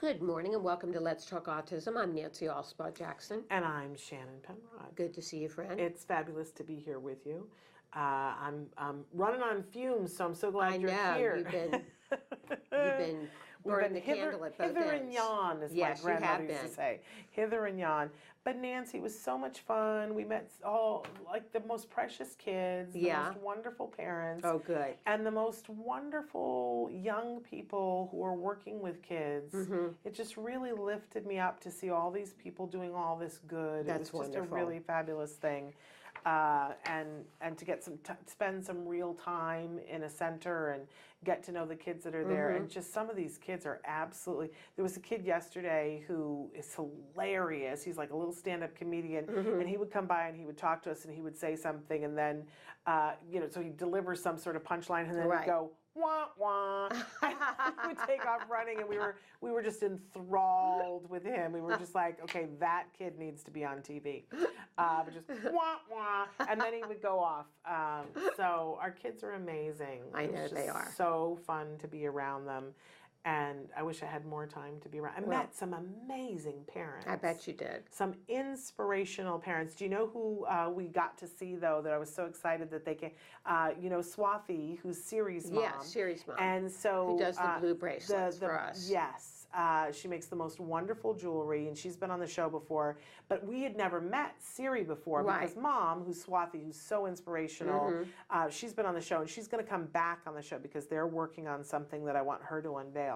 Good morning and welcome to Let's Talk Autism. I'm Nancy Alspaugh-Jackson. And I'm Shannon Penrod. Good to see you, friend. It's fabulous to be here with you. I'm running on fumes, so I'm so glad you're here. You've been burning the candle at both hither ends. and yon, as Yes, my you have grandmother used to been. say. Hither and yon. But Nancy, it was so much fun. We met all like the most precious kids, the most wonderful parents. Oh, good. And the most wonderful young people who are working with kids. Mm-hmm. It just really lifted me up to see all these people doing all this good. That's it was just wonderful. a really fabulous thing. And to get spend some real time in a center and get to know the kids that are there. And just some of these kids are absolutely, there was a kid yesterday who is hilarious. He's like a little stand-up comedian, and he would come by and he would talk to us and he would say something, and then so he'd deliver some sort of punchline, and then he'd go wah wah. He would take off running, and we were just enthralled with him. We were just like, okay, that kid needs to be on TV. But just wah wah, and then he would go off. So our kids are amazing. I know they are. So fun to be around them. And I wish I had more time to be around. I met some amazing parents. I bet you did. Some inspirational parents. Do you know who we got to see, though, that I was so excited that they came? Swathi, who's Siri's mom. Yes, Siri's mom. And so who does the blue bracelets for us. Yes. She makes the most wonderful jewelry, and she's been on the show before. But we had never met Siri before because Mom, who's Swathi, who's so inspirational, she's been on the show, and she's going to come back on the show because they're working on something that I want her to unveil.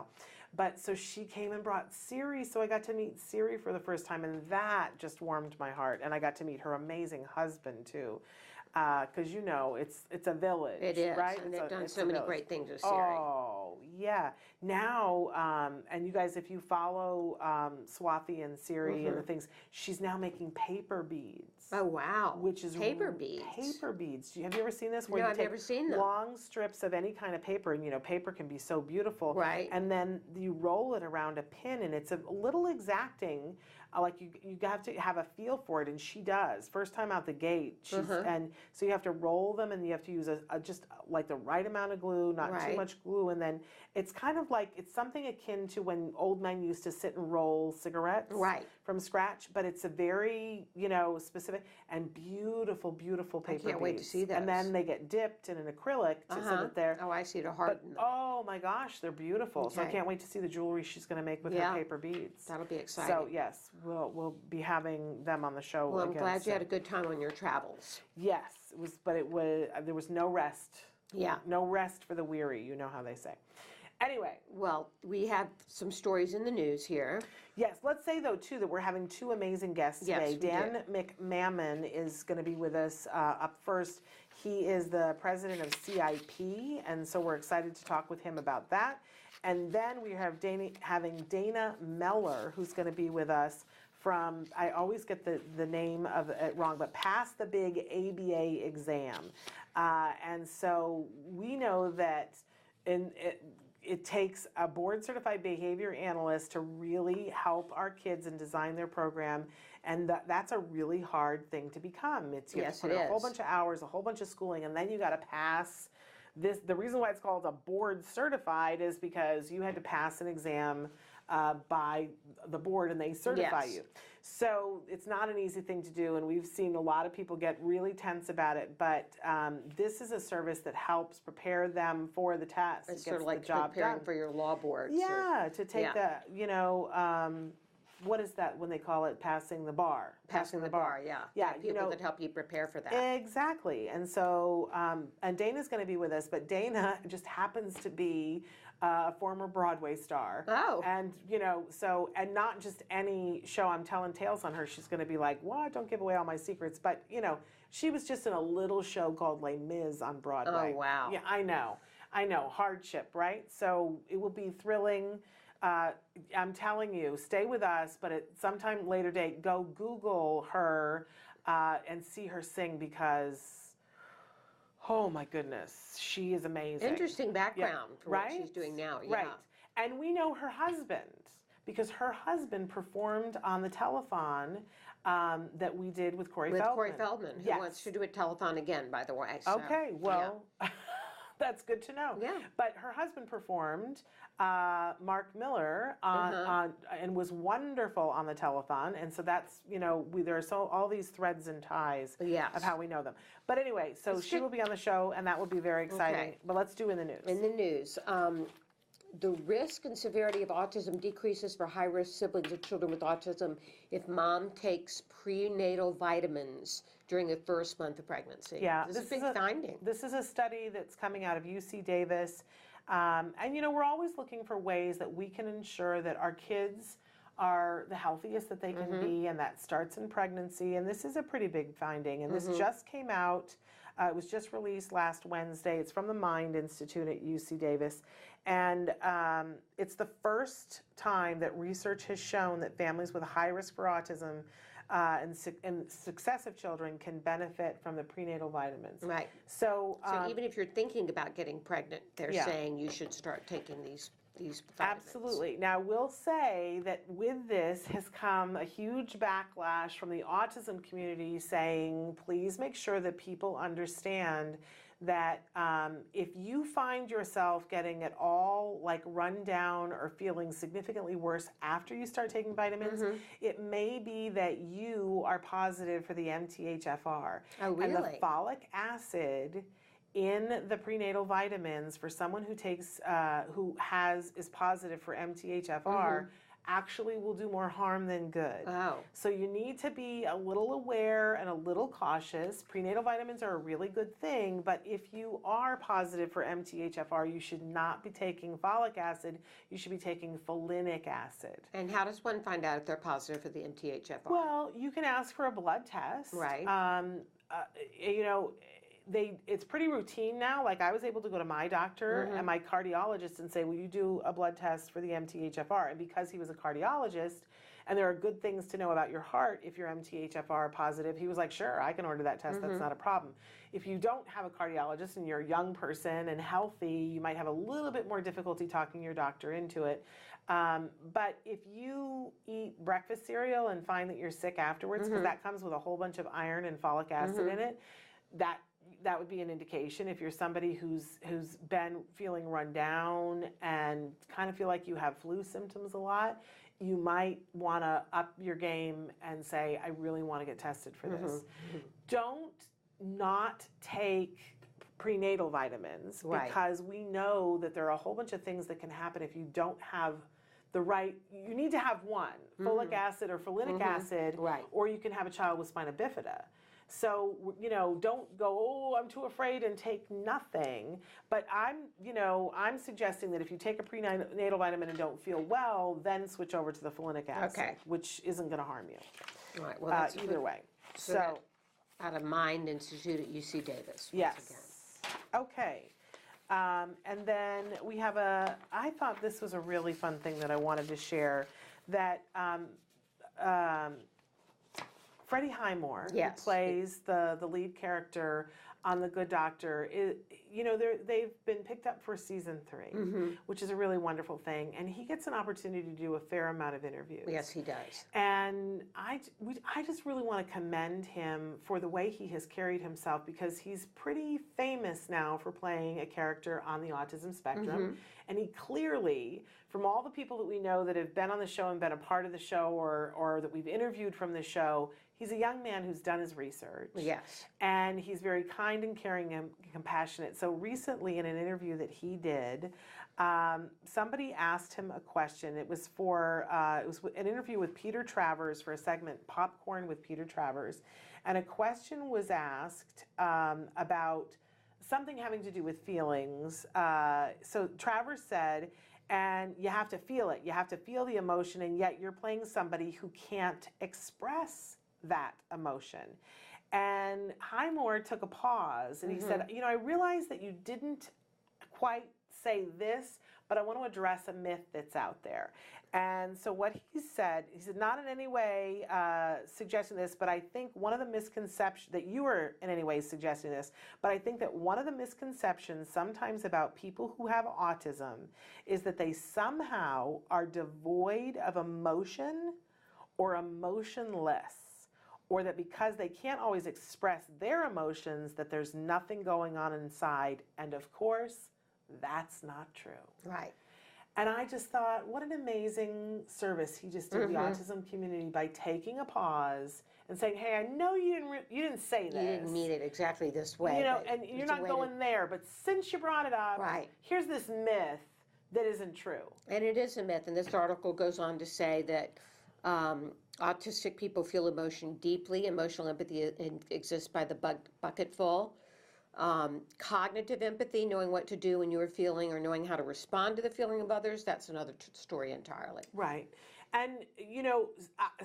But so she came and brought Siri, so I got to meet Siri for the first time, and that just warmed my heart. And I got to meet her amazing husband too, because it's a village. It is, right? and they've done so many great things with Siri. Oh yeah. Now, and you guys, if you follow Swathi and Siri and the things, she's now making paper beads. Oh wow! Which is paper beads. Paper beads. Have you ever seen this? No, I've never seen them. Long strips of any kind of paper, and paper can be so beautiful. Right. And then you roll it around a pin, and it's a little exacting. Like you have to have a feel for it, and she does. First time out the gate, and so you have to roll them, and you have to use just like the right amount of glue, not too much glue, and then it's kind of like it's something akin to when old men used to sit and roll cigarettes from scratch, but it's a very specific and beautiful beautiful paper beads. I can't wait to see those. And then they get dipped in an acrylic so that they're I see, to harden them. Oh my gosh, they're beautiful. So I can't wait to see the jewelry she's going to make with her paper beads. That'll be exciting. So yes, we'll be having them on the show. Well, I'm glad you had a good time on your travels. Yes, it was, but there was no rest. Yeah. No rest for the weary, you know how they say. Anyway. Well, we have some stories in the news here. Yes, let's say, though, too, that we're having two amazing guests today. Yes, Dan McManmon is going to be with us up first. He is the president of CIP, and so we're excited to talk with him about that. And then we have having Dana Meller, who's going to be with us from, I always get the name of it wrong, but Pass the Big ABA Exam. And so we know that it takes a board-certified behavior analyst to really help our kids and design their program, and that's a really hard thing to become. You have to put in a whole bunch of hours, a whole bunch of schooling, and then you got to pass this. The reason why it's called a board-certified is because you had to pass an exam by the board, and they certify you. So it's not an easy thing to do, and we've seen a lot of people get really tense about it, but this is a service that helps prepare them for the test. It's sort of like preparing for your law boards. Yeah, to take what is that when they call it passing the bar? Passing the bar, yeah. Yeah, people that help you prepare for that. Exactly. And so, and Dana's going to be with us, but Dana just happens to be a former Broadway star. Oh. And, and not just any show I'm telling tales on her. She's going to be like, what? Don't give away all my secrets. But, she was just in a little show called Les Mis on Broadway. Oh, wow. Yeah, I know. Hardship, right? So it will be thrilling. I'm telling you, stay with us, but at sometime later date, go Google her and see her sing because, oh my goodness, she is amazing. Interesting background for what she's doing now. Yeah. Right. And we know her husband because her husband performed on the telethon that we did with Corey Feldman. With Corey Feldman, who wants to do a telethon again, by the way. So, okay, well... That's good to know. Yeah. But her husband performed, Mark Miller, and was wonderful on the telethon. And so that's, there are all these threads and ties Yes. of how we know them. But anyway, so she will be on the show, and that will be very exciting. Okay. But let's do in the news. In the news, the risk and severity of autism decreases for high-risk siblings of children with autism if mom takes prenatal vitamins during the first month of pregnancy. Yeah, This is a big finding. This is a study that's coming out of UC Davis. And, we're always looking for ways that we can ensure that our kids are the healthiest that they can be, and that starts in pregnancy. And this is a pretty big finding. And this just came out. It was just released last Wednesday. It's from the Mind Institute at UC Davis. And it's the first time that research has shown that families with a high risk for autism and successive children can benefit from the prenatal vitamins. Right. So even if you're thinking about getting pregnant, they're saying you should start taking these vitamins. Absolutely. Now, we'll say that with this has come a huge backlash from the autism community saying, please make sure that people understand that if you find yourself getting at all run down or feeling significantly worse after you start taking vitamins, it may be that you are positive for the MTHFR. Oh, really? And the folic acid in the prenatal vitamins for someone who takes is positive for MTHFR actually will do more harm than good. Oh. So you need to be a little aware and a little cautious. Prenatal vitamins are a really good thing, but if you are positive for MTHFR, you should not be taking folic acid. You should be taking folinic acid. And how does one find out if they're positive for the MTHFR? Well, you can ask for a blood test. Right. It's pretty routine now. Like I was able to go to my doctor and my cardiologist and say, will you do a blood test for the MTHFR? And because he was a cardiologist, and there are good things to know about your heart if you're MTHFR positive, he was like, sure, I can order that test. That's not a problem. If you don't have a cardiologist and you're a young person and healthy, you might have a little bit more difficulty talking your doctor into it. But if you eat breakfast cereal and find that you're sick afterwards, because that comes with a whole bunch of iron and folic acid in it, that would be an indication. If you're somebody who's been feeling run down and kind of feel like you have flu symptoms a lot, you might want to up your game and say, I really want to get tested for this. Don't not take prenatal vitamins because we know that there are a whole bunch of things that can happen if you don't have the right, you need to have one, folic acid or folinic acid, or you can have a child with spina bifida. So, don't go, oh, I'm too afraid and take nothing. But I'm suggesting that if you take a prenatal vitamin and don't feel well, then switch over to the folinic acid, which isn't going to harm you. Right. Well, that's either way. So out of Mind Institute at UC Davis. Yes. Okay. And then we have I thought this was a really fun thing that I wanted to share, that Freddie Highmore, who plays the lead character on The Good Doctor, they've been picked up for season 3, which is a really wonderful thing. And he gets an opportunity to do a fair amount of interviews. Yes, he does. And I just really want to commend him for the way he has carried himself, because he's pretty famous now for playing a character on the autism spectrum. And he clearly, from all the people that we know that have been on the show and been a part of the show or that we've interviewed from the show, he's a young man who's done his research. Yes. And he's very kind and caring and compassionate. So recently in an interview that he did, somebody asked him a question. It was an interview with Peter Travers for a segment, Popcorn with Peter Travers. And a question was asked about something having to do with feelings. So Travers said, and you have to feel it. You have to feel the emotion, and yet you're playing somebody who can't express that emotion. And Highmore took a pause, and he said, I realize that you didn't quite say this, but I want to address a myth that's out there. And so what he said, not in any way suggesting this, but I think one of the misconceptions, that you were in any way suggesting this, but I think that one of the misconceptions sometimes about people who have autism is that they somehow are devoid of emotion or emotionless, or that because they can't always express their emotions, that there's nothing going on inside. And of course, that's not true. Right. And I just thought, what an amazing service he just did the autism community by taking a pause and saying, hey, I know you didn't say this. You didn't mean it exactly this way. You know, and you're not going there, but since you brought it up, Right. here's this myth that isn't true. And it is a myth, and this article goes on to say that autistic people feel emotion deeply. Emotional empathy exists by the bucketful. Cognitive empathy, knowing what to do when you're feeling or knowing how to respond to the feeling of others, that's another story entirely. Right. And, you know,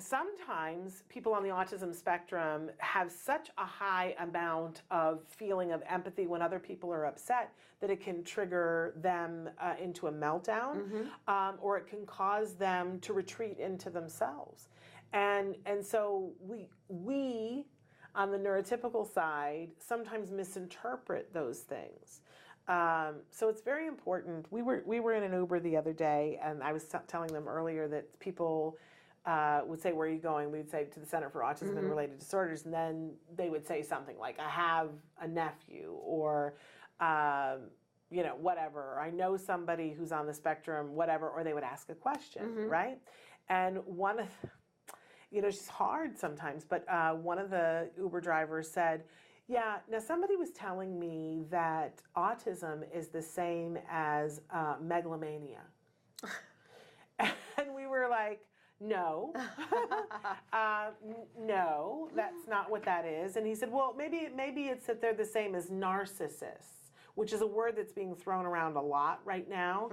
sometimes people on the autism spectrum have such a high amount of feeling of empathy when other people are upset that it can trigger them into a meltdown, or it can cause them to retreat into themselves. And so we on the neurotypical side sometimes misinterpret those things. So it's very important. We were in an Uber the other day, and I was telling them earlier that people would say, where are you going? We'd say to the Center for Autism and Related Disorders, and then they would say something like, I have a nephew, or you know, whatever, or I know somebody who's on the spectrum, whatever, or they would ask a question, right? And one of, you know, it's just hard sometimes, but one of the Uber drivers said, yeah, now somebody was telling me that autism is the same as megalomania. And we were like, no, no, that's not what that is. And he said, well, maybe it's that they're the same as narcissists, which is a word that's being thrown around a lot right now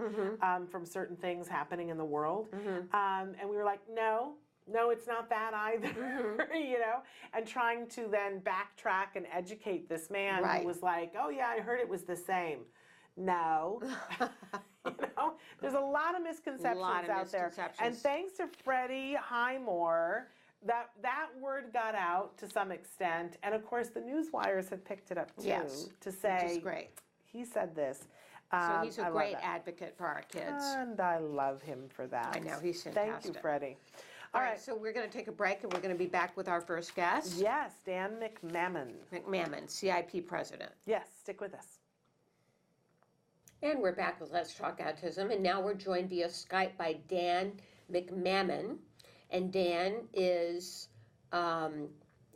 from certain things happening in the world. And we were like, no, it's not that either, you know, and trying to then backtrack and educate this man who was like, oh yeah, I heard it was the same. No, you know, there's a lot of misconceptions out there. And thanks to Freddie Highmore, that word got out to some extent. And of course, the newswires have picked it up too, to say, which is great. He said this. So he's a great advocate for our kids. And I love him for that. I know, he's fantastic. Thank you, Freddie. All right, so we're going to take a break, and we're going to be back with our first guest. Yes, Dan McManmon. McManmon, CIP president. Yes, stick with us. And we're back with Let's Talk Autism, and now we're joined via Skype by Dan McManmon. And Dan is going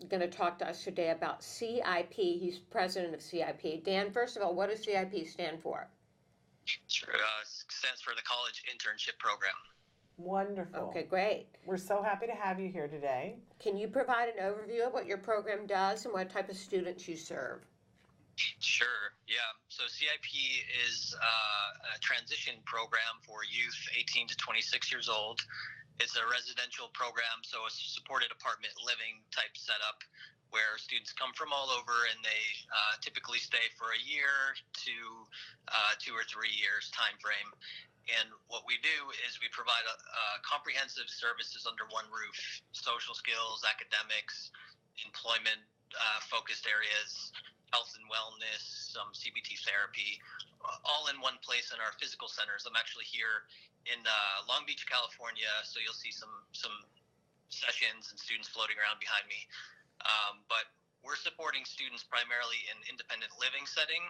to talk to us today about CIP. He's president of CIP. Dan, first of all, what does CIP stand for? Sure, stands for the College Internship Program. Wonderful. Okay, great. We're so happy to have you here today. Can you provide an overview of what your program does and what type of students you serve? Sure, yeah. So CIP is a transition program for youth 18 to 26 years old. It's a residential program, so a supported apartment living type setup where students come from all over, and they typically stay for a year to 2 or 3 years time frame. And what we do is we provide comprehensive services under one roof: social skills, academics, employment focused areas, health and wellness, some CBT therapy, all in one place in our physical centers. I'm actually here in Long Beach, California, so you'll see some sessions and students floating around behind me. But we're supporting students primarily in independent living setting,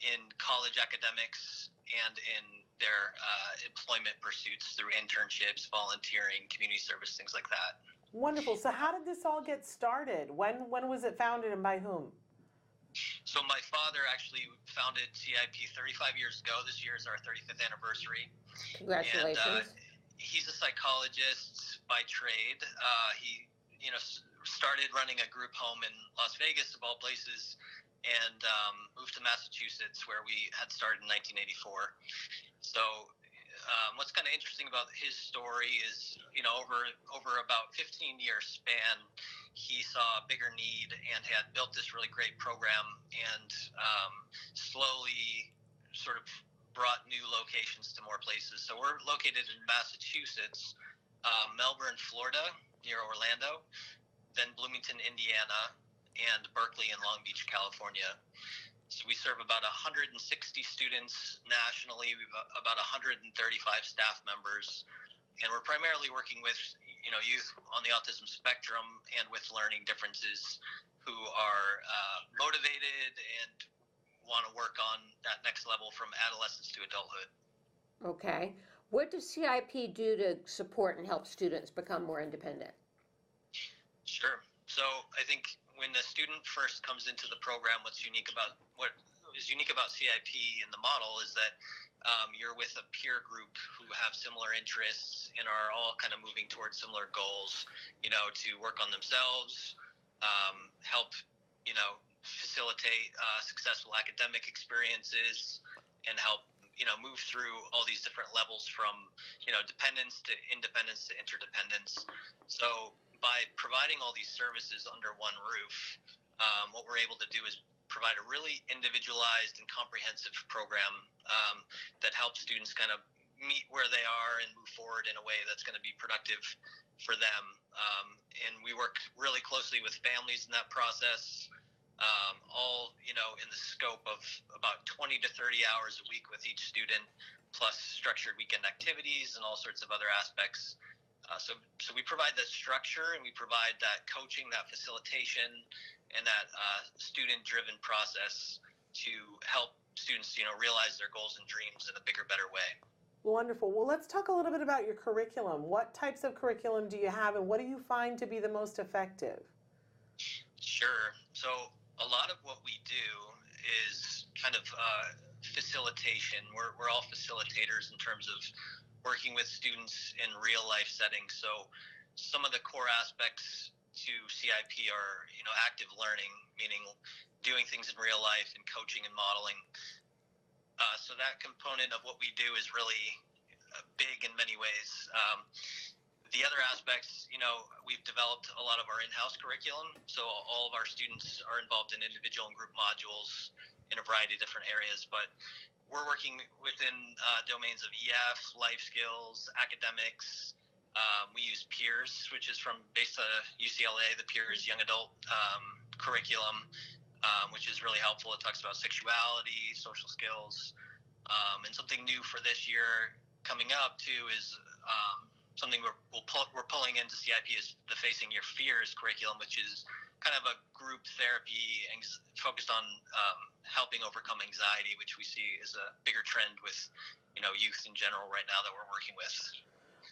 in college academics, and in their employment pursuits through internships, volunteering, community service, things like that. Wonderful. So how did this all get started? When was it founded and by whom? So my father actually founded CIP 35 years ago. This year is our 35th anniversary. Congratulations. And he's a psychologist by trade. He, started running a group home in Las Vegas, of all places, and moved to Massachusetts, where we had started in 1984. So what's kind of interesting about his story is, over about 15-year span, he saw a bigger need and had built this really great program, and slowly sort of brought new locations to more places. So we're located in Massachusetts, Melbourne, Florida, near Orlando, then Bloomington, Indiana, and Berkeley and Long Beach, California. So we serve about 160 students nationally. We've about 135 staff members. And we're primarily working with, youth on the autism spectrum and with learning differences who are motivated and want to work on that next level from adolescence to adulthood. Okay. What does CIP do to support and help students become more independent? Sure. So I think when the student first comes into the program, what is unique about CIP in the model is that you're with a peer group who have similar interests and are all kind of moving towards similar goals, to work on themselves, help, facilitate successful academic experiences, and help, move through all these different levels from, dependence to independence to interdependence. So by providing all these services under one roof, what we're able to do is provide a really individualized and comprehensive program that helps students kind of meet where they are and move forward in a way that's going to be productive for them. And we work really closely with families in that process, all, in the scope of about 20 to 30 hours a week with each student, plus structured weekend activities and all sorts of other aspects. So we provide that structure, and we provide that coaching, that facilitation, and that student-driven process to help students, realize their goals and dreams in a bigger, better way. Wonderful. Well, let's talk a little bit about your curriculum. What types of curriculum do you have, and what do you find to be the most effective? Sure. So a lot of what we do is kind of facilitation. We're all facilitators in terms of working with students in real life settings. So some of the core aspects to CIP are, active learning, meaning doing things in real life and coaching and modeling. So that component of what we do is really big in many ways. The other aspects, we've developed a lot of our in-house curriculum. So all of our students are involved in individual and group modules in a variety of different areas, but we're working within domains of EF, life skills, academics. We use Peers, which is based on UCLA, the Peers Young Adult curriculum, which is really helpful. It talks about sexuality, social skills, and something new for this year coming up too is something we're pulling into CIP is the Facing Your Fears curriculum, which is kind of a group therapy focused on helping overcome anxiety, which we see is a bigger trend with youth in general right now that we're working with.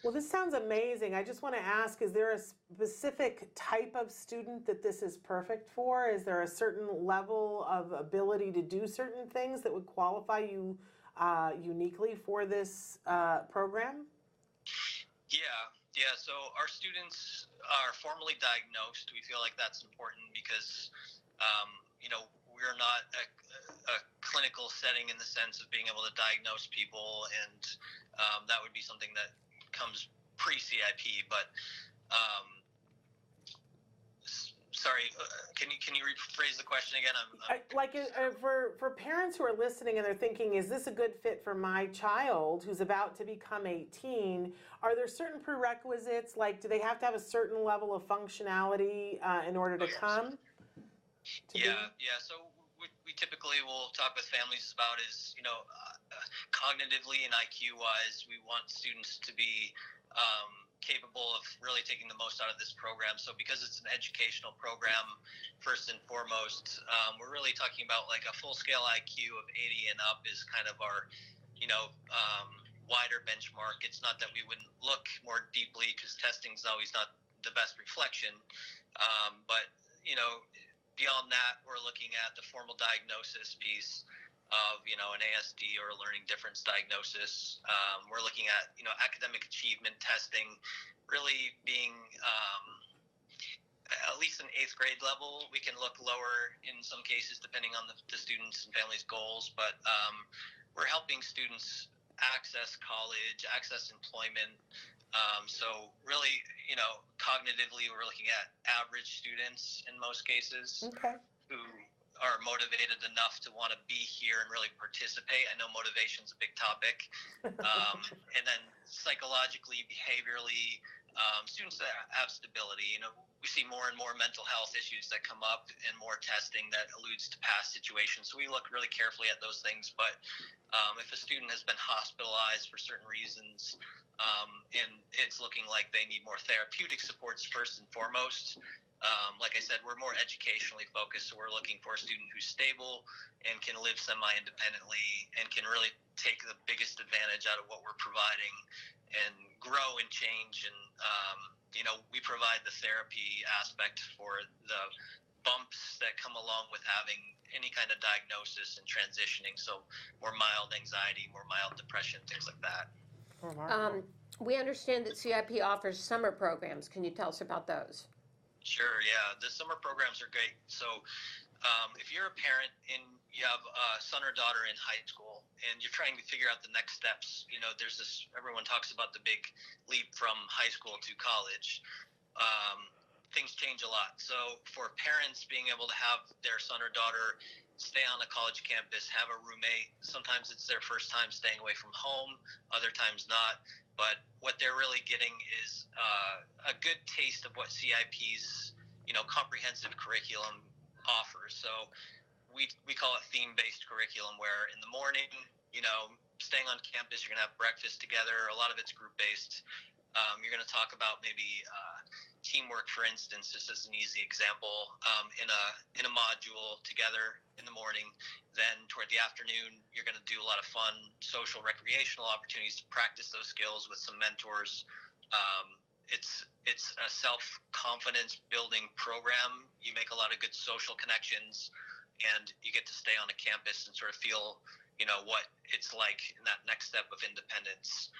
Well, this sounds amazing. I just want to ask, is there a specific type of student that this is perfect for? Is there a certain level of ability to do certain things that would qualify you uniquely for this program? Yeah. So our students are formally diagnosed. We feel like that's important because, we're not a clinical setting in the sense of being able to diagnose people, and that would be something that comes pre-CIP. But sorry, can you rephrase the question again? For parents who are listening and they're thinking, is this a good fit for my child who's about to become 18? Are there certain prerequisites? Like, do they have to have a certain level of functionality in order to come? Yeah. So we typically will talk with families about is, cognitively and IQ wise, we want students to be capable of really taking the most out of this program. So because it's an educational program, first and foremost, we're really talking about like a full scale IQ of 80 and up is kind of our, wider benchmark. It's not that we wouldn't look more deeply because testing is always not the best reflection. But, beyond that, we're looking at the formal diagnosis piece of, an ASD or a learning difference diagnosis. We're looking at, academic achievement testing really being at least an 8th grade level. We can look lower in some cases depending on the students and families' goals, but we're helping students access college, access employment. So really, cognitively, we're looking at average students in most cases who are motivated enough to want to be here and really participate. I know motivation is a big topic. And then psychologically, behaviorally, students that have stability. we see more and more mental health issues that come up and more testing that alludes to past situations. So we look really carefully at those things. But if a student has been hospitalized for certain reasons, and it's looking like they need more therapeutic supports first and foremost, like I said, we're more educationally focused. So we're looking for a student who's stable and can live semi-independently and can really take the biggest advantage out of what we're providing and grow and change. And we provide the therapy aspect for the bumps that come along with having any kind of diagnosis and transitioning. So more mild anxiety, more mild depression, things like that. We understand that CIP offers summer programs. Can you tell us about those? Sure, yeah. The summer programs are great. So if you're a parent and you have a son or daughter in high school and you're trying to figure out the next steps, there's this, everyone talks about the big leap from high school to college. Things change a lot. So for parents, being able to have their son or daughter stay on a college campus, have a roommate, sometimes it's their first time staying away from home, other times not. But what they're really getting is a good taste of what CIP's, comprehensive curriculum offers. So we call it theme-based curriculum, where in the morning, staying on campus, you're going to have breakfast together. A lot of it's group-based. You're going to talk about maybe teamwork, for instance, just as an easy example, in a module together in the morning. Then toward the afternoon, you're going to do a lot of fun social recreational opportunities to practice those skills with some mentors. It's a self-confidence building program. You make a lot of good social connections, and you get to stay on a campus and sort of feel, what it's like in that next step of independence.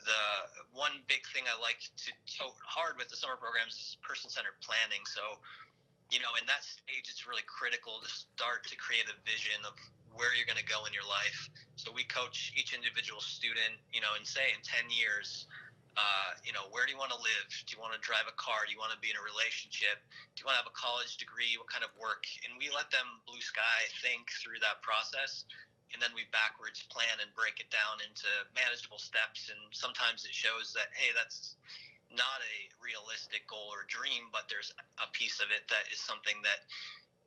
The one big thing I like to tote hard with the summer programs is person-centered planning. So, in that stage, it's really critical to start to create a vision of where you're going to go in your life. So we coach each individual student, and say in 10 years, where do you want to live? Do you want to drive a car? Do you want to be in a relationship? Do you want to have a college degree? What kind of work? And we let them blue sky think through that process. And then we backwards plan and break it down into manageable steps. And sometimes it shows that, hey, that's not a realistic goal or dream, but there's a piece of it that is something that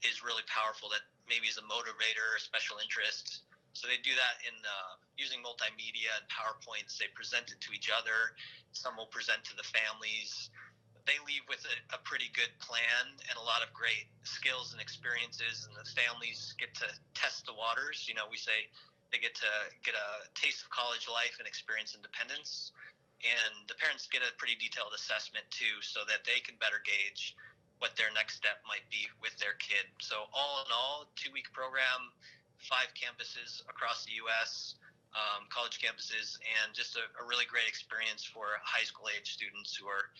is really powerful, that maybe is a motivator, a special interest. So they do that in using multimedia and PowerPoints. They present it to each other. Some will present to the families. They leave with a pretty good plan and a lot of great skills and experiences, and the families get to test the waters. We say they get to get a taste of college life and experience independence, and the parents get a pretty detailed assessment too, so that they can better gauge what their next step might be with their kid. So all in all, 2-week program, 5 campuses across the U.S., college campuses, and just a really great experience for high school age students who are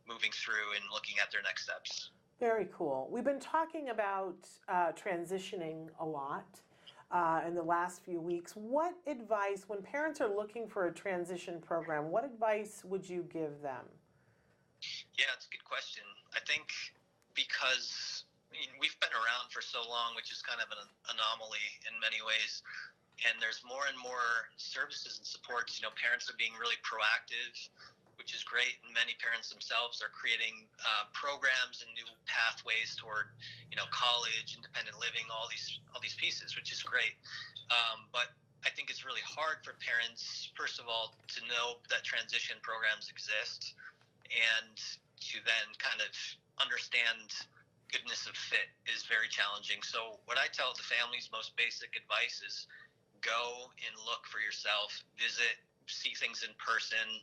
moving through and looking at their next steps. Very cool. We've been talking about transitioning a lot in the last few weeks. What advice, when parents are looking for a transition program, what advice would you give them? Yeah, it's a good question. I think because we've been around for so long, which is kind of an anomaly in many ways, and there's more and more services and supports. Parents are being really proactive, which is great, and many parents themselves are creating programs and new pathways toward, college, independent living, all these pieces, which is great. But I think it's really hard for parents, first of all, to know that transition programs exist, and to then kind of understand goodness of fit is very challenging. So what I tell the families, most basic advice is go and look for yourself, visit, see things in person.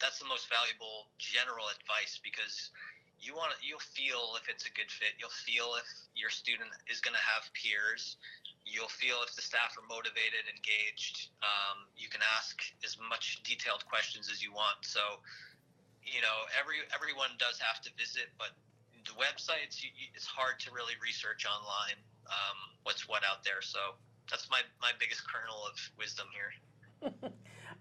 That's the most valuable general advice, because you'll feel if it's a good fit. You'll feel if your student is going to have peers. You'll feel if the staff are motivated, engaged. You can ask as much detailed questions as you want. So, everyone does have to visit, but the websites, it's hard to really research online what's what out there. So that's my biggest kernel of wisdom here.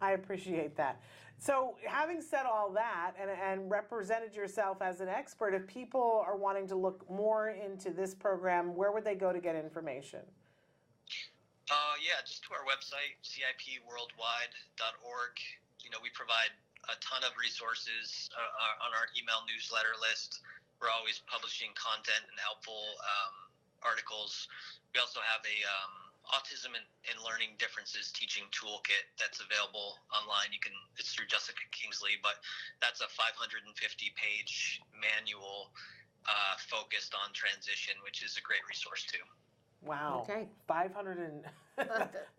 I appreciate that. So having said all that and represented yourself as an expert, if people are wanting to look more into this program, where would they go to get information? Yeah, just to our website, cipworldwide.org. We provide a ton of resources on our email newsletter list. We're always publishing content and helpful articles. We also have a autism and learning differences teaching toolkit that's available online. It's through Jessica Kingsley, but that's a 550-page manual focused on transition, which is a great resource too. Wow. Okay. 500 and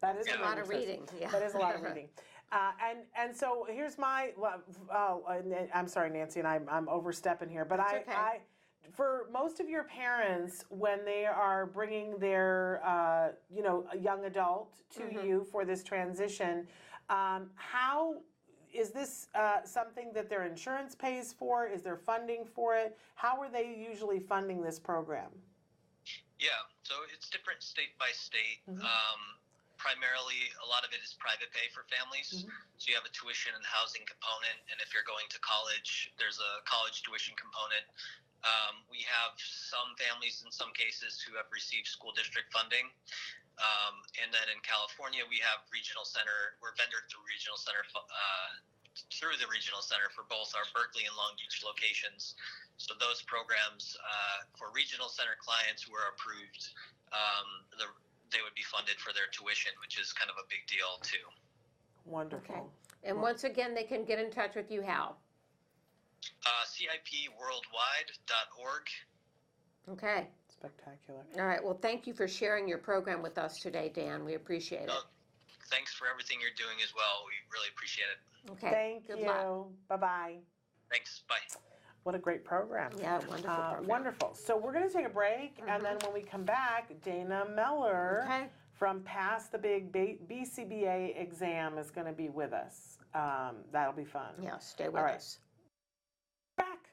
that is a lot of reading. Yeah. That is a lot of reading. And so here's my. I'm sorry, Nancy, and I'm overstepping here, but That's okay. I for most of your parents, when they are bringing their a young adult to you for this transition, how is this something that their insurance pays for? Is there funding for it? How are they usually funding this program? Yeah, so it's different state by state. Primarily, a lot of it is private pay for families. So you have a tuition and housing component, and if you're going to college, there's a college tuition component. We have some families in some cases who have received school district funding. And then in California, we have regional center. We're vendored through regional center through the regional center for both our Berkeley and Long Beach locations. So those programs for regional center clients who are approved, they would be funded for their tuition, which is kind of a big deal too. Wonderful. Okay. And once again, they can get in touch with you how? CIPworldwide.org. Okay. Spectacular. All right. Well, thank you for sharing your program with us today, Dan. We appreciate it. Thanks for everything you're doing as well. We really appreciate it. Okay. Thank Good you. luck. Bye-bye. Thanks. Bye. What a great program. Yeah, wonderful program. Wonderful. So we're going to take a break, and then when we come back, Dana Meller from Pass the Big BCBA exam is going to be with us. That'll be fun. Yeah, stay with us. Back.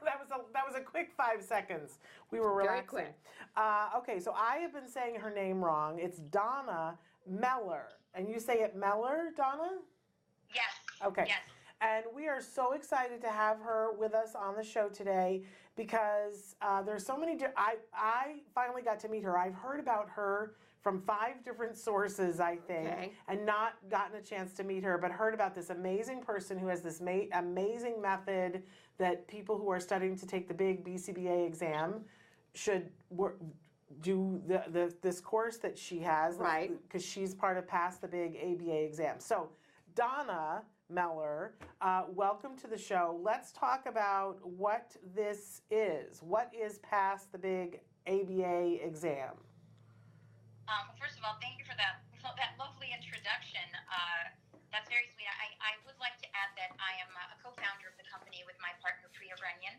that was a quick 5 seconds. We were relaxing. Very quick. Okay, so I have been saying her name wrong. It's Donna Meller. And you say it Meller, Donna? Yes. Okay. Yes. And we are so excited to have her with us on the show today because there's so many. I finally got to meet her. I've heard about her from 5 different sources, I think, and not gotten a chance to meet her, but heard about this amazing person who has this amazing method that people who are studying to take the big BCBA exam should do this course that she has, right? Because she's part of Pass the Big ABA exam. So, Donna Meller, welcome to the show. Let's talk about what this is. What is Pass the Big ABA exam? First of all, thank you for that lovely introduction. That's very sweet. I would like to add that I am a co-founder of the company with my partner, Priya Runyon.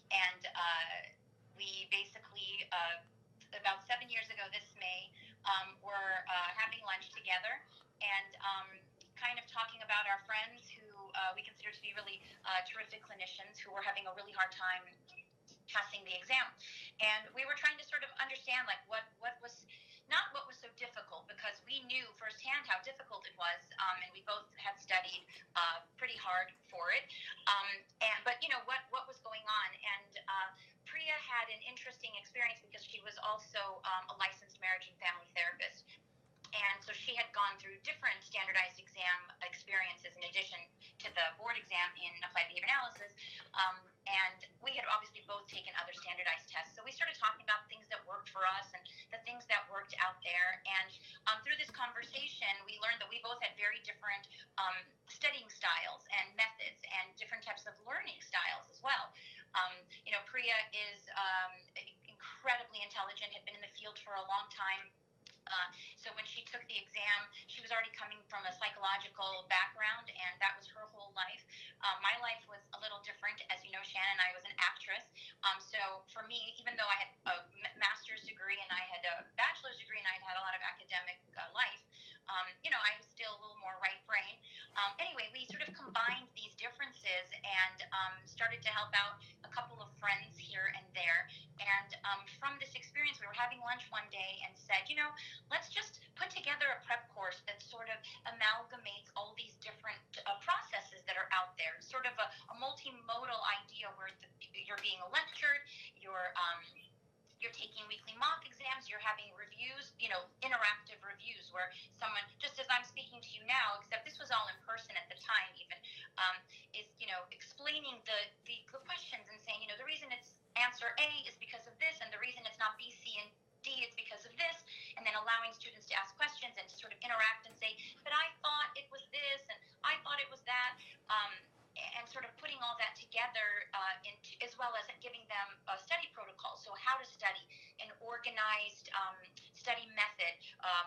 And we basically, about 7 years ago this May, were having lunch together and kind of talking about our friends who we consider to be really terrific clinicians who were having a really hard time passing the exam. And we were trying to sort of understand like what was not what was so difficult, because we knew firsthand how difficult it was, and we both had studied pretty hard for it. But you know what was going on, and Priya had an interesting experience because she was also a licensed marriage and family therapist. And so she had gone through different standardized exam experiences in addition to the board exam in applied behavior analysis. And we had obviously both taken other standardized tests. So we started talking about things that worked for us and the things that worked out there. And through this conversation, we learned that we both had very different studying styles and methods and different types of learning styles as well. Priya is incredibly intelligent, had been in the field for a long time. So when she took the exam, she was already coming from a psychological background, and that was her whole life. My life was a little different. As you know, Shannon, I was an actress. So for me, even though I had a master's degree and I had a bachelor's degree and I had a lot of academic life, I was still a little more right brain. Anyway, we sort of combined these differences and started to help out a couple of friends here and there. And from this experience, we were having lunch one day and said, let's just put together a prep course that sort of amalgamates all these different processes that are out there, sort of a multimodal idea where you're being lectured, you're taking weekly mock exams, you're having reviews, interactive reviews where someone, just as I'm speaking to you now, except this was all in person at the time even, to ask questions and to sort of interact and say, but I thought it was this and I thought it was that. And sort of putting all that together, as well as giving them a study protocol, so how to study, an organized study method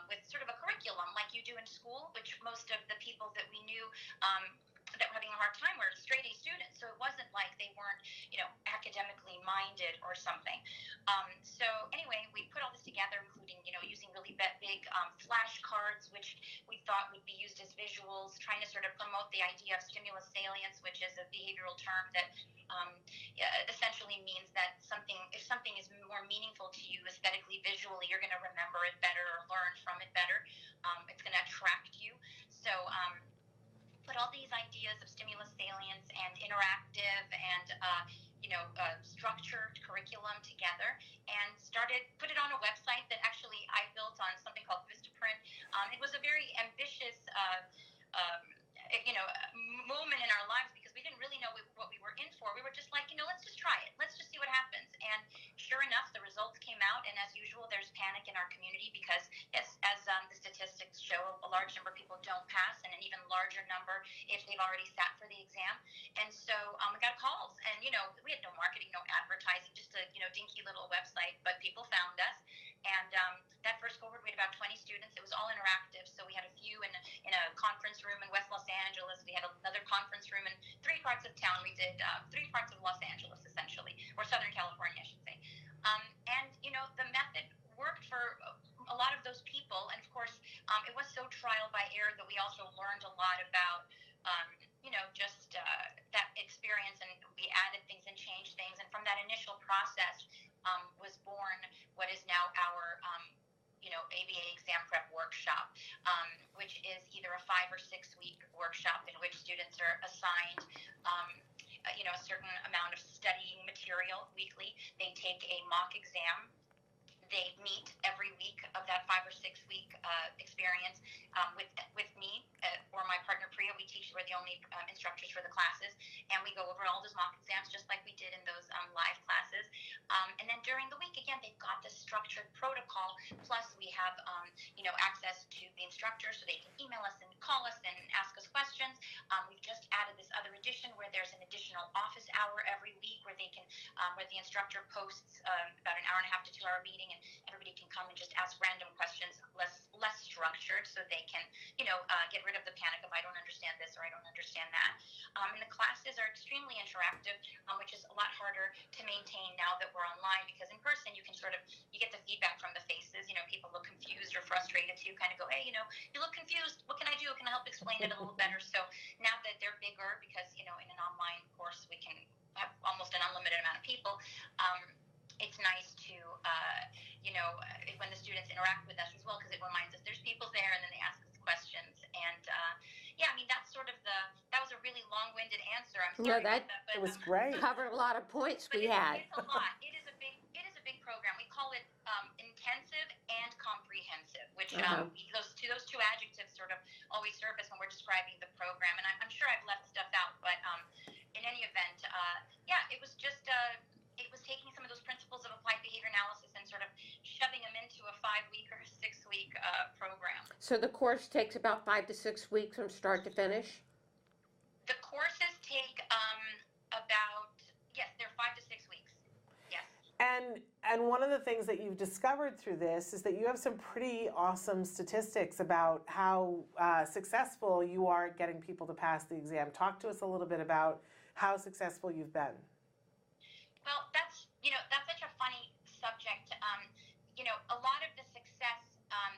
with sort of a curriculum like you do in school, which most of the people that we knew that were having a hard time were straight A students, so it wasn't like they weren't, academically minded or something. So anyway, we put all this together, including, using really big flashcards, which we thought would be used as visuals, trying to sort of promote the idea of stimulus salience, which is a behavioral term that essentially means that if something is more meaningful to you aesthetically, visually, you're going to remember it better or learn from it better. It's going to attract you. So put all these ideas of stimulus salience and interactive and structured curriculum together and put it on a website that actually I built on something called Vistaprint. It was a very ambitious moment in our lives because we didn't really know what we were in for. We were just like, let's just try it. Let's just see what happens. And sure enough, the results came out. And as usual, there's panic in our community because, as the statistics show, a large number of people don't pass and an even larger number if they've already sat for the exam. And so we got calls. And, we had no marketing, no advertising, just a, dinky little website. But people found us. And that first cohort, we had about 20 students. It was all interactive. So we had a few in a conference room in West Los Angeles. We had another conference room in 3 parts of town. We did 3 parts of Los Angeles, essentially, or Southern California, I should say. And, the method worked for a lot of those people. And, of course, it was so trial by error that we also learned a lot about, just that experience. And we added things and changed things. And from that initial process was born what is now our ABA exam prep workshop, which is either a 5 or 6 week workshop in which students are assigned a certain amount of studying material weekly. They take a mock exam. They meet every week of that 5 or 6 week experience with me or my partner Priya. We teach. We're the only instructors for the classes, and we go over all those mock exams just like we did in those live classes. And then during the week, again, they've got this structured protocol. Plus, we have access to the instructor, so they can email us and call us and ask us questions. We've just added this other edition where there's an additional office hour every week where they can, where the instructor posts about an hour and a half to 2 hour meeting, and everybody can come and just ask random questions, less structured, so they can get rid of the panic of I don't understand this or I don't understand that. And the classes are extremely interactive, which is a lot harder to maintain now that we're online, because in person you can you get the feedback from the faces. People look confused or frustrated, so you kind of go, hey, you look confused. What can I do? Can I help explain it a little better? So now that they're bigger, because in an online course we can have almost an unlimited amount of people. It's nice to when the students interact with us as well, because it reminds us there's people there, and then they ask us questions. And that's sort of that was a really long-winded answer. I'm sorry about that, but it was great. Covered a lot of points we had. It's a lot. It is a big program. We call it intensive and comprehensive, which those two adjectives sort of always surface when we're describing the program. And I'm sure I've left stuff out, but in any event, it was just it was taking some of those principles of applied behavior analysis and sort of shoving them into a 5-week or 6-week program. So the course takes about 5 to 6 weeks from start to finish? The courses take they're 5 to 6 weeks. Yes. And one of the things that you've discovered through this is that you have some pretty awesome statistics about how successful you are getting people to pass the exam. Talk to us a little bit about how successful you've been. Well, that's such a funny subject. A lot of the success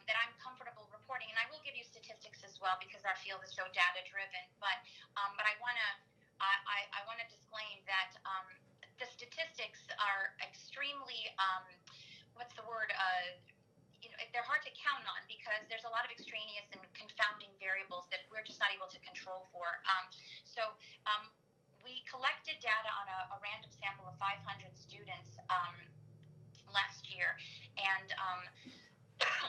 that I'm comfortable reporting, and I will give you statistics as well because our field is so data driven. But I want to disclaim that the statistics are extremely what's the word? They're hard to count on because there's a lot of extraneous and confounding variables that we're just not able to control for. We collected data on a random sample of 500 students last year, and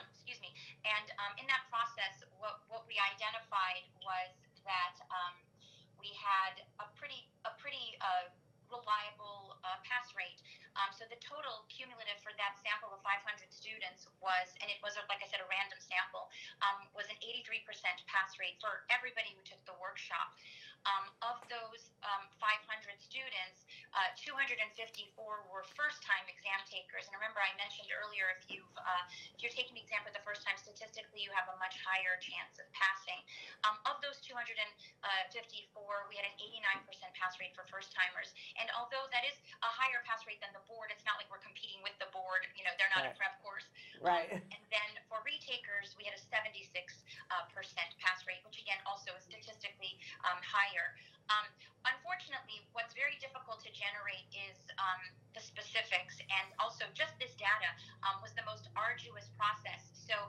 excuse me. And in that process, what we identified was that we had a pretty reliable pass rate. So the total cumulative for that sample of 500 students was, and it was, like I said, a random sample, 254 were first-time exam takers. And remember, I mentioned earlier, if you're taking the exam for the first time, statistically, you have a much higher chance of passing. Of those 254, we had an 89% pass rate for first-timers. And although that is a higher pass rate than the board, it's not like we're competing with the board. You know, they're not a prep course. Right. And then for retakers, we had a 76% pass rate, which again also is statistically higher. Unfortunately, what's very difficult to generate is the specifics, and also just this data was the most arduous process. So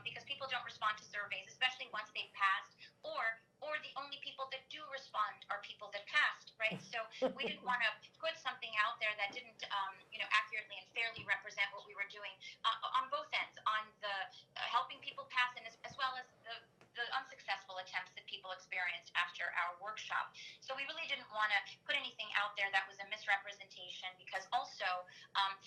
because people don't respond to surveys, especially once they've passed, or the only people that do respond are people that passed, right? So we didn't want to put something out there that didn't, accurately and fairly represent what we were doing on both ends, on the helping people pass, and as well as the unsuccessful attempts that people experienced after our workshop. So we really didn't want to put anything out there that was a misrepresentation, because also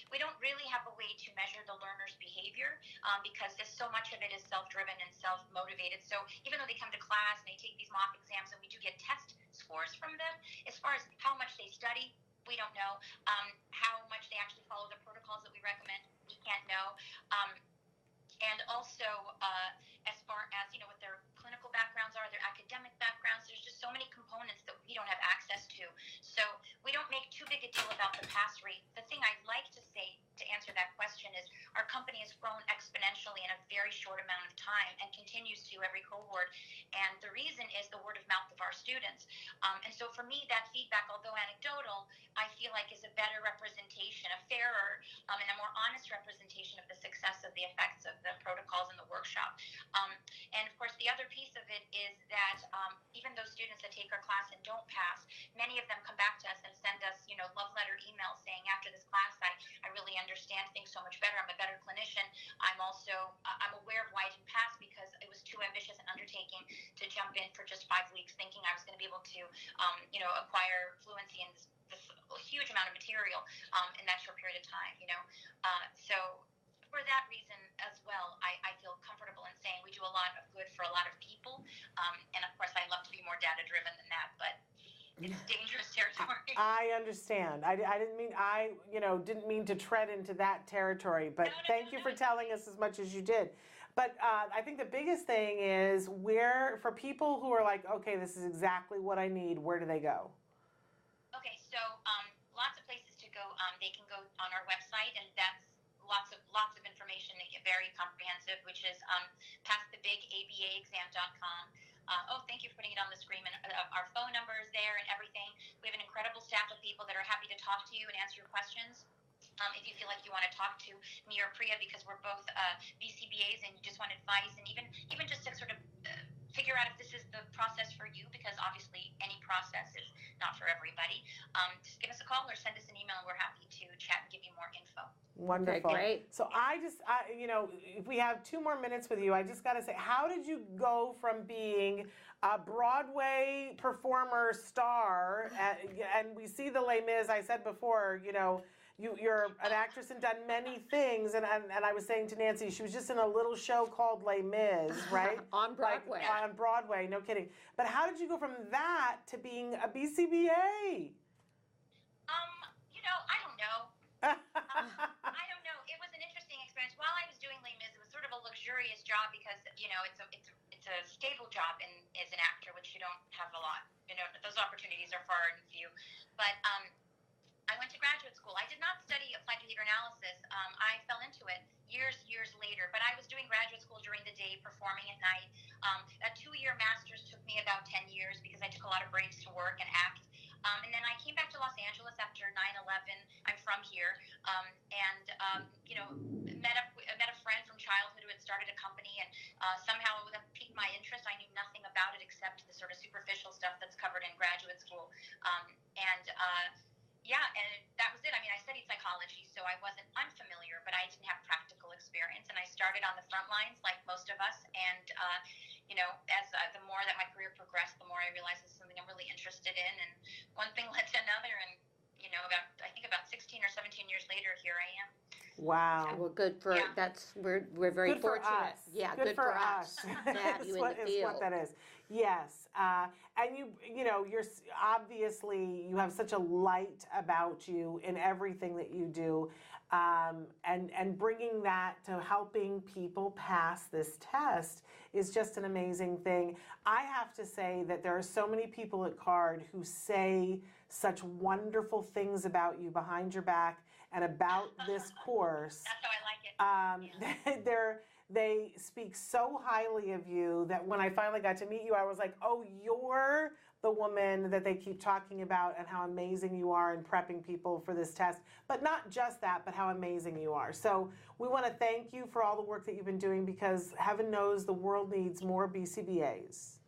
we don't really have a way to measure the learner's behavior, because so much of it is self-driven and self-motivated. So even though they come to class and they take these mock exams and we do get test scores from them, as far as how much they study, we don't know. How much they actually follow the protocols that we recommend, we can't know. And also, as far as, what their clinical backgrounds are, their academic backgrounds, there's just so many components that we don't have access to. So we don't make too big a deal about the pass rate. The thing I'd like to say to answer that question is our company has grown exponentially in a very short amount of time and continues to every cohort. And the reason is the word of mouth of our students. And so for me, that feedback, although anecdotal, I feel like is a better representation, a fairer and a more honest representation of the success of the effects of the protocols in the workshop. And of course, the other piece of it is that even those students that take our class and don't pass, many of them come back to us and send us, love letter emails saying, after this class, I really understand things so much better. I'm a better clinician. I'm aware of why I didn't pass, because it was too ambitious an undertaking to jump in for just 5 weeks thinking I was going to be able to, acquire fluency in this huge amount of material in that short period of time, So for that reason as well, I feel comfortable in saying we do a lot of good for a lot of people. And of course, I love to be more data-driven than that, but it's dangerous territory. I understand. I didn't mean to tread into that territory, but thank you for telling us as much as you did. But I think the biggest thing is, for people who are like, okay, this is exactly what I need, where do they go? Okay, so lots of places to go. They can go on our website, and that's lots of information, very comprehensive, which is passthebigABAexam.com. Thank you for putting it on the screen. And our phone number is there and everything. We have an incredible staff of people that are happy to talk to you and answer your questions. If you feel like you want to talk to me or Priya, because we're both BCBAs and you just want advice, and even just to sort of figure out if this is the process for you, because obviously any process is not for everybody, just give us a call or send us an email, and we're happy to chat and give you more info. Wonderful. Okay, great. So if we have 2 more minutes with you, I just got to say, how did you go from being a Broadway performer star, and we see the Les Mis, I said before, you're an actress and done many things, and I was saying to Nancy, she was just in a little show called Les Mis, right? On Broadway. On Broadway, no kidding. But how did you go from that to being a BCBA? I don't know. I don't know. It was an interesting experience. While I was doing Les Mis, it was sort of a luxurious job, because it's a stable job as an actor, which you don't have a lot. Those opportunities are far and few. But I went to graduate school. I did not study applied behavior analysis. I fell into it years later. But I was doing graduate school during the day, performing at night. A 2-year master's took me about 10 years, because I took a lot of breaks to work and act. And then I came back to Los Angeles after 9/11. I'm from here, and met a friend from childhood who had started a company, and somehow that piqued my interest. I knew nothing about it except the sort of superficial stuff that's covered in graduate school, and that was it. I mean, I studied psychology, so I wasn't unfamiliar, but I didn't have practical experience, and I started on the front lines like most of us, and as the more that my career progressed, the more I realized this is something I'm really interested in, and one thing led to another, and about 16 or 17 years later, here I am. Wow. Well, good for, Yeah. we're very Good for fortunate. us. Yeah, good for us to have you in the Is what field. that is. Yes, and you know, obviously, you have such a light about you in everything that you do, and bringing that to helping people pass this test is just an amazing thing. I have to say that there are so many people at CARD who say such wonderful things about you behind your back and about this course. That's how I like it. They speak so highly of you that when I finally got to meet you, I was like, oh, you're the woman that they keep talking about and how amazing you are in prepping people for this test. But not just that, but how amazing you are. So we want to thank you for all the work that you've been doing, because heaven knows the world needs more BCBAs.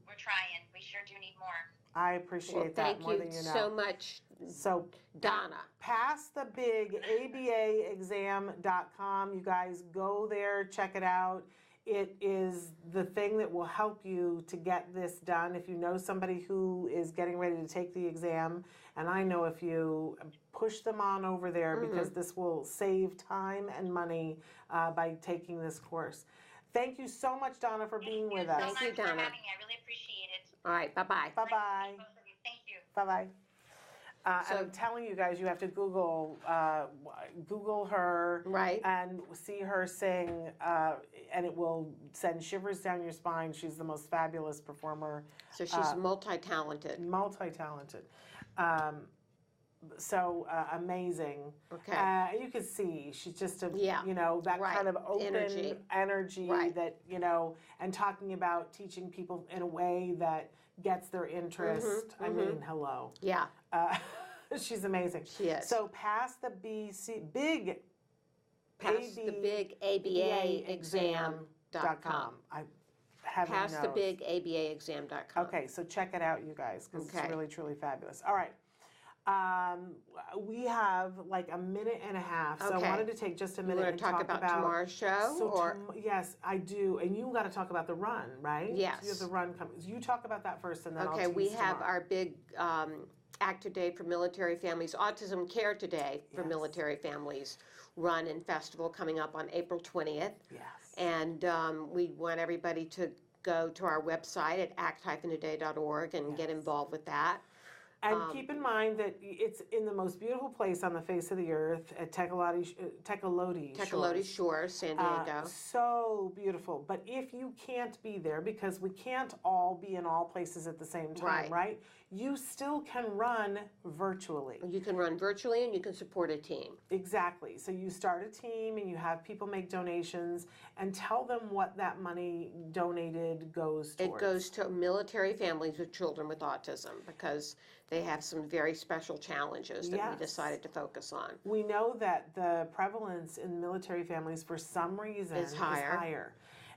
We're trying. We sure do need more. I appreciate that Thank more you than you know. so much, So Donna. Pass the big ABAexam.com. You guys go there, check it out. It is the thing that will help you to get this done. If you know somebody who is getting ready to take the exam, and I know if you push them on over there, because this will save time and money by taking this course. Thank you so much, Donna, for being with us. Thank you, so much Donna. for having me. I really appreciate it. All right, bye-bye. Bye-bye. Both of you. Thank you. Bye-bye. And So- I'm telling you guys, you have to Google her, Right. and see her sing, and it will send shivers down your spine. She's the most fabulous performer, So she's multi-talented. multi-talented, amazing. Okay. You can see she's just a, Yeah, you know, that right. kind of open Energy. energy Right. that, you know, and talking about teaching people in a way that gets their interest. I mean, hello. Yeah, She's amazing. she is. So pass the big Pass the big ABAexam.com. I heaven Pass the knows. big ABAexam.com. Okay, so check it out, you guys, because Okay. it's really, truly fabulous. All right. We have like a minute and a half, so Okay. I wanted to take just a You minute want and to talk about tomorrow's show? So Or yes, I do, and you got to talk about the run, right? Yes. You have the run coming. You talk about that first, and then Okay, I'll we tease have tomorrow. our big Act Today for Military Families, Autism Care Today for Yes. Military Families run and festival coming up on April 20th. Yes. And we want everybody to go to our website at act-today.org and get Yes. involved with that. And keep in mind that it's in the most beautiful place on the face of the earth at Tecolote Tecolote Shores, San Diego. So beautiful. But if you can't be there, because we can't all be in all places at the same time, right? You still can run virtually. You can run virtually and you can support a team. Exactly. So you start a team and you have people make donations, and tell them what that money donated goes towards. It goes to military families with children with autism because they have some very special challenges that we Yes. decided to focus on. We know that the prevalence in military families for some reason Is higher.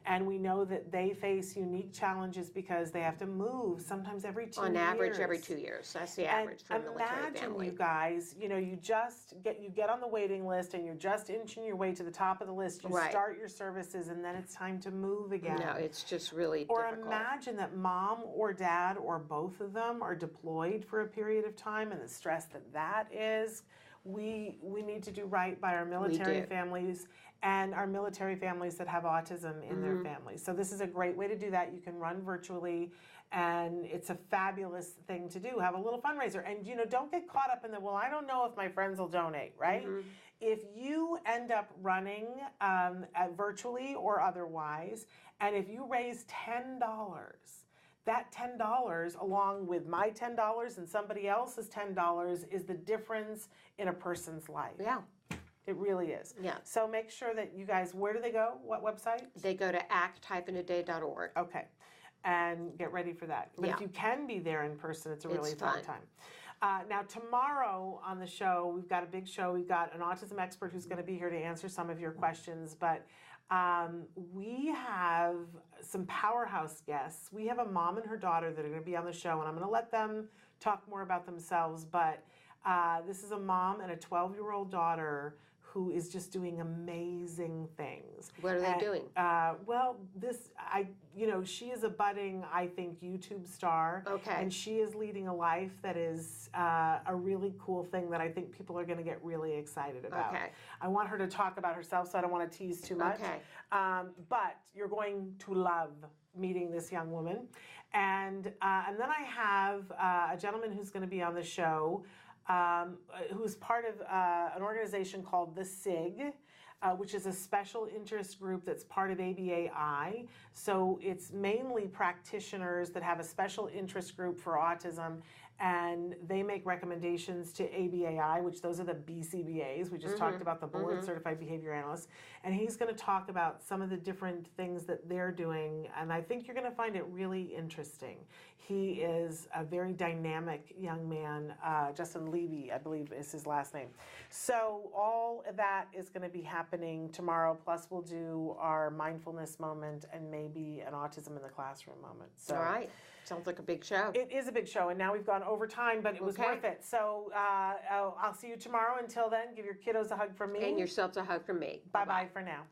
And we know that they face unique challenges because they have to move sometimes every 2 years. On average, every 2 years. That's the average for a And military imagine, family. you guys, you know, you get on the waiting list and you're just inching your way to the top of the list. You Right. start your services and then it's time to move again. No, it's just really Or difficult. imagine that mom or dad or both of them are deployed for a period of time, and the stress that is. We need to do right by our military do. families and our military families that have autism in their families. So this is a great way to do that. You can run virtually, and it's a fabulous thing to do. Have a little fundraiser, and you know, don't get caught up in the, well, I don't know if my friends will donate, right? If you end up running virtually or otherwise, and if you raise $10, that $10, along with my $10 and somebody else's $10, is the difference in a person's life. Yeah, It really is. yeah. So make sure that you guys, where do they go? What website? They go to act-today.org. Okay. And get ready for that. But Yeah. if you can be there in person, it's a really It's fun fun. time. Now, tomorrow on the show, we've got a big show. We've got an autism expert who's going to be here to answer some of your questions. But we have some powerhouse guests. We have a mom and her daughter that are going to be on the show, and I'm going to let them talk more about themselves. But this is a mom and a 12-year-old daughter who is just doing amazing things. What are they doing? Well, she is a budding, I think, YouTube star. Okay. And she is leading a life that is a really cool thing that I think people are going to get really excited about. Okay. I want her to talk about herself, so I don't want to tease too much. Okay. But you're going to love meeting this young woman. And then I have a gentleman who's going to be on the show who's part of an organization called the SIG, which is a special interest group that's part of ABAI. So it's mainly practitioners that have a special interest group for autism, and they make recommendations to ABAI, which those are the BCBAs. We just talked about the Board Certified Behavior Analysts. And he's going to talk about some of the different things that they're doing, and I think you're going to find it really interesting. He is a very dynamic young man. Justin Levy, I believe is his last name. So all of that is going to be happening tomorrow, plus we'll do our mindfulness moment and maybe an autism in the classroom moment. So, all right. Sounds like a big show. it is a big show, and now we've gone over time, but it was Okay. worth it. So I'll see you tomorrow. Until then, give your kiddos a hug from me. And yourselves a hug from me. Bye-bye for now.